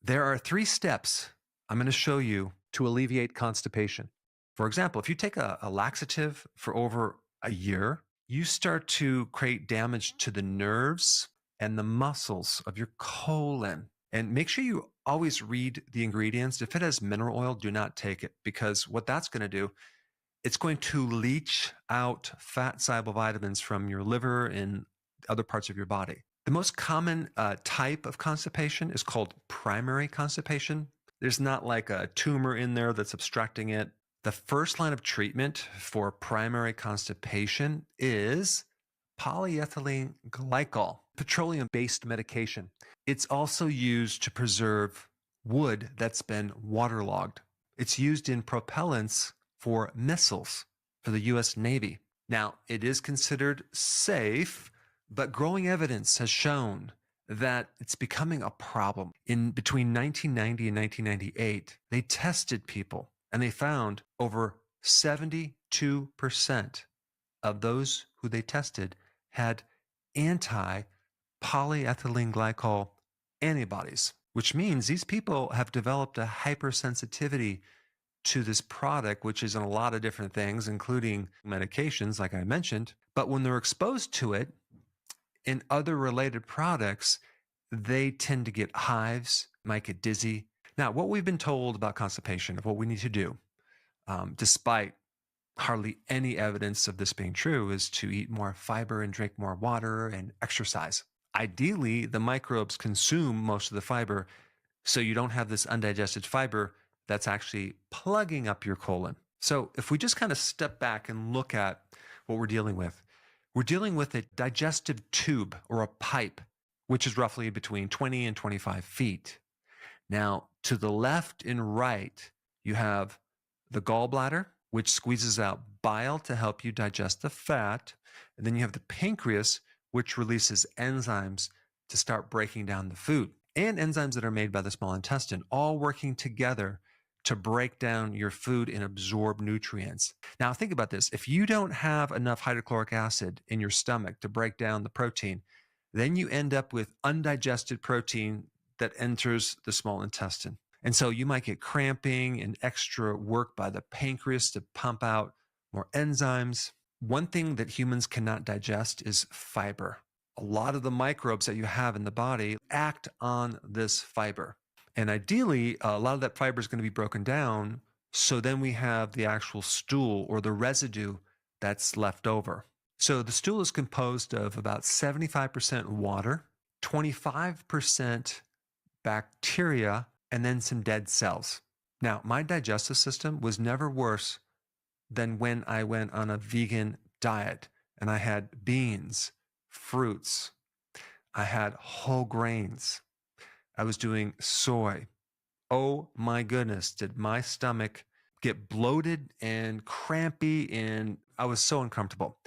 There are 3 steps I'm going to show you to alleviate constipation. For example, if you take a laxative for over a year, you start to create damage to the nerves and the muscles of your colon. And make sure you always read the ingredients. If it has mineral oil, do not take it, because what that's going to do, it's going to leach out fat-soluble vitamins from your liver and other parts of your body. The most common type of constipation is called primary constipation. There's not like a tumor in there that's obstructing it. The first line of treatment for primary constipation is polyethylene glycol, petroleum-based medication. It's also used to preserve wood that's been waterlogged. It's used in propellants for missiles for the U.S. Navy. Now, it is considered safe, but growing evidence has shown that it's becoming a problem. In between 1990 and 1998, they tested people and they found over 72% of those who they tested had anti-polyethylene glycol antibodies, which means these people have developed a hypersensitivity to this product, which is in a lot of different things, including medications, like I mentioned. But when they're exposed to it in other related products, they tend to get hives, might get dizzy. Now, what we've been told about constipation, of what we need to do, despite hardly any evidence of this being true, is to eat more fiber and drink more water and exercise. Ideally, the microbes consume most of the fiber, so you don't have this undigested fiber that's actually plugging up your colon. So if we just kind of step back and look at what we're dealing with a digestive tube or a pipe, which is roughly between 20 and 25 feet. Now, to the left and right, you have the gallbladder, which squeezes out bile to help you digest the fat. And then you have the pancreas, which releases enzymes to start breaking down the food, and enzymes that are made by the small intestine, all working together to break down your food and absorb nutrients. Now, think about this. If you don't have enough hydrochloric acid in your stomach to break down the protein, then you end up with undigested protein that enters the small intestine. And so you might get cramping and extra work by the pancreas to pump out more enzymes. One thing that humans cannot digest is fiber. A lot of the microbes that you have in the body act on this fiber. And ideally, a lot of that fiber is going to be broken down, so then we have the actual stool or the residue that's left over. So the stool is composed of about 75% water, 25% bacteria, and then some dead cells. Now, my digestive system was never worse than when I went on a vegan diet and I had beans, fruits, I had whole grains, I was doing soy. Oh my goodness, did my stomach get bloated and crampy, and I was so uncomfortable.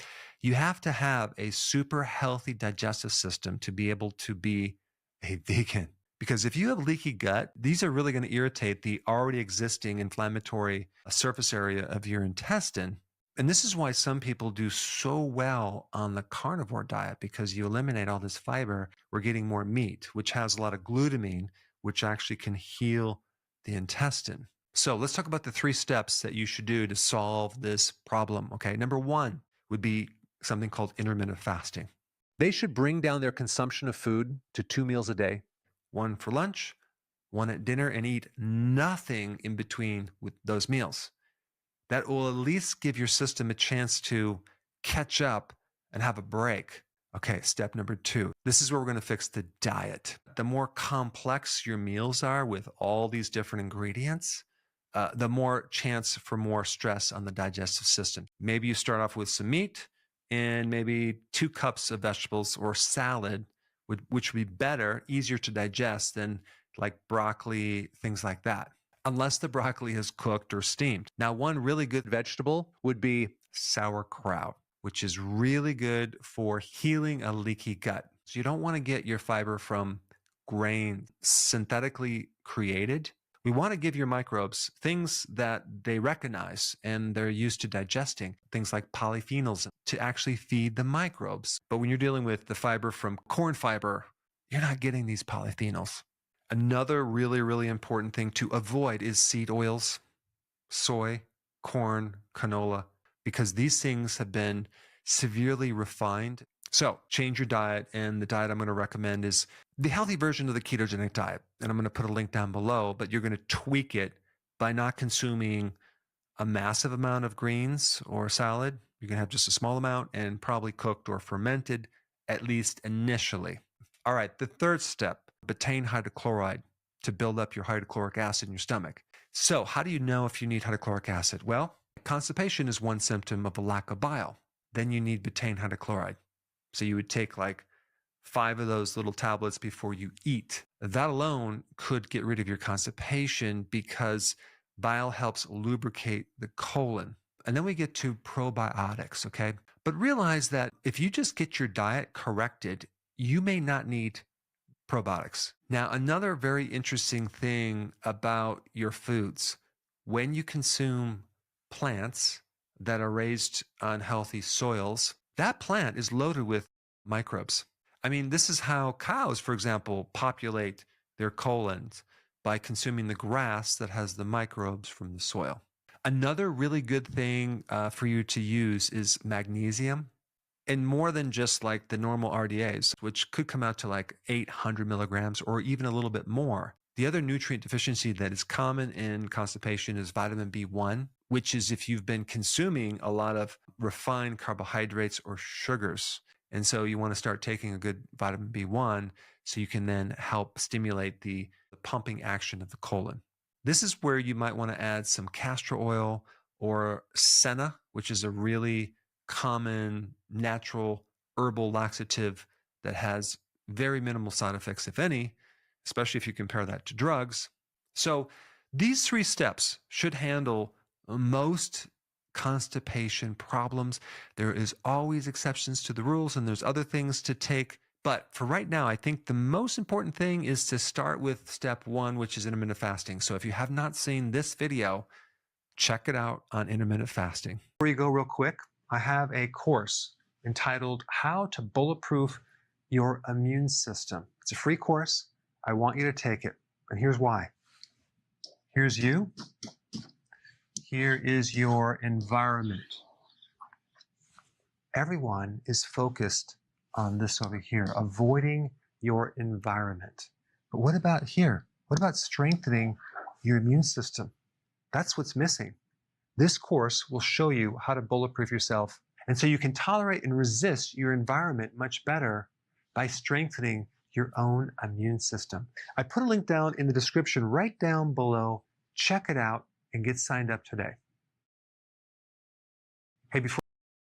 You have to have a super healthy digestive system to be able to be a vegan. Because if you have leaky gut, these are really going to irritate the already existing inflammatory surface area of your intestine. And this is why some people do so well on the carnivore diet, because you eliminate all this fiber. We're getting more meat, which has a lot of glutamine, which actually can heal the intestine. So let's talk about the 3 steps that you should do to solve this problem. Okay, number 1 would be something called intermittent fasting. They should bring down their consumption of food to 2 meals a day, 1 for lunch, 1 at dinner, and eat nothing in between with those meals. That will at least give your system a chance to catch up and have a break. Okay, step number 2. This is where we're going to fix the diet. The more complex your meals are with all these different ingredients, the more chance for more stress on the digestive system. Maybe you start off with some meat and maybe 2 cups of vegetables or salad, which would be better, easier to digest than like broccoli, things like that, unless the broccoli is cooked or steamed. Now, one really good vegetable would be sauerkraut, which is really good for healing a leaky gut. So you don't want to get your fiber from grain synthetically created. We want to give your microbes things that they recognize and they're used to digesting, things like polyphenols, to actually feed the microbes. But when you're dealing with the fiber from corn fiber, you're not getting these polyphenols. Another really, really important thing to avoid is seed oils, soy, corn, canola, because these things have been severely refined. So change your diet, and the diet I'm going to recommend is the healthy version of the ketogenic diet. And I'm going to put a link down below, but you're going to tweak it by not consuming a massive amount of greens or salad. You're going to have just a small amount and probably cooked or fermented, at least initially. All right, the third step, Betaine hydrochloride to build up your hydrochloric acid in your stomach. So how do you know if you need hydrochloric acid? Well, constipation is one symptom of a lack of bile. Then you need Betaine hydrochloride. So you would take like 5 of those little tablets before you eat. That alone could get rid of your constipation because bile helps lubricate the colon. And then we get to probiotics, okay? But realize that if you just get your diet corrected, you may not need probiotics. Now, another very interesting thing about your foods, when you consume plants that are raised on healthy soils, that plant is loaded with microbes. I mean, this is how cows, for example, populate their colons, by consuming the grass that has the microbes from the soil. Another really good thing for you to use is magnesium, and more than just like the normal RDAs, which could come out to like 800 milligrams or even a little bit more. The other nutrient deficiency that is common in constipation is vitamin B1, which is if you've been consuming a lot of refined carbohydrates or sugars. And so you want to start taking a good vitamin B1 so you can then help stimulate the pumping action of the colon. This is where you might want to add some castor oil or senna, which is a really common natural herbal laxative that has very minimal side effects, if any, especially if you compare that to drugs. So these 3 steps should handle most constipation problems. There is always exceptions to the rules, and there's other things to take. But for right now, I think the most important thing is to start with step 1, which is intermittent fasting. So if you have not seen this video, check it out on intermittent fasting. Before you go real quick, I have a course entitled How to Bulletproof Your Immune System. It's a free course. I want you to take it. And here's why. Here's you. Here is your environment. Everyone is focused on this over here, avoiding your environment. But what about here? What about strengthening your immune system? That's what's missing. This course will show you how to bulletproof yourself, and so you can tolerate and resist your environment much better by strengthening your own immune system. I put a link down in the description right down below. Check it out and get signed up today. Hey, before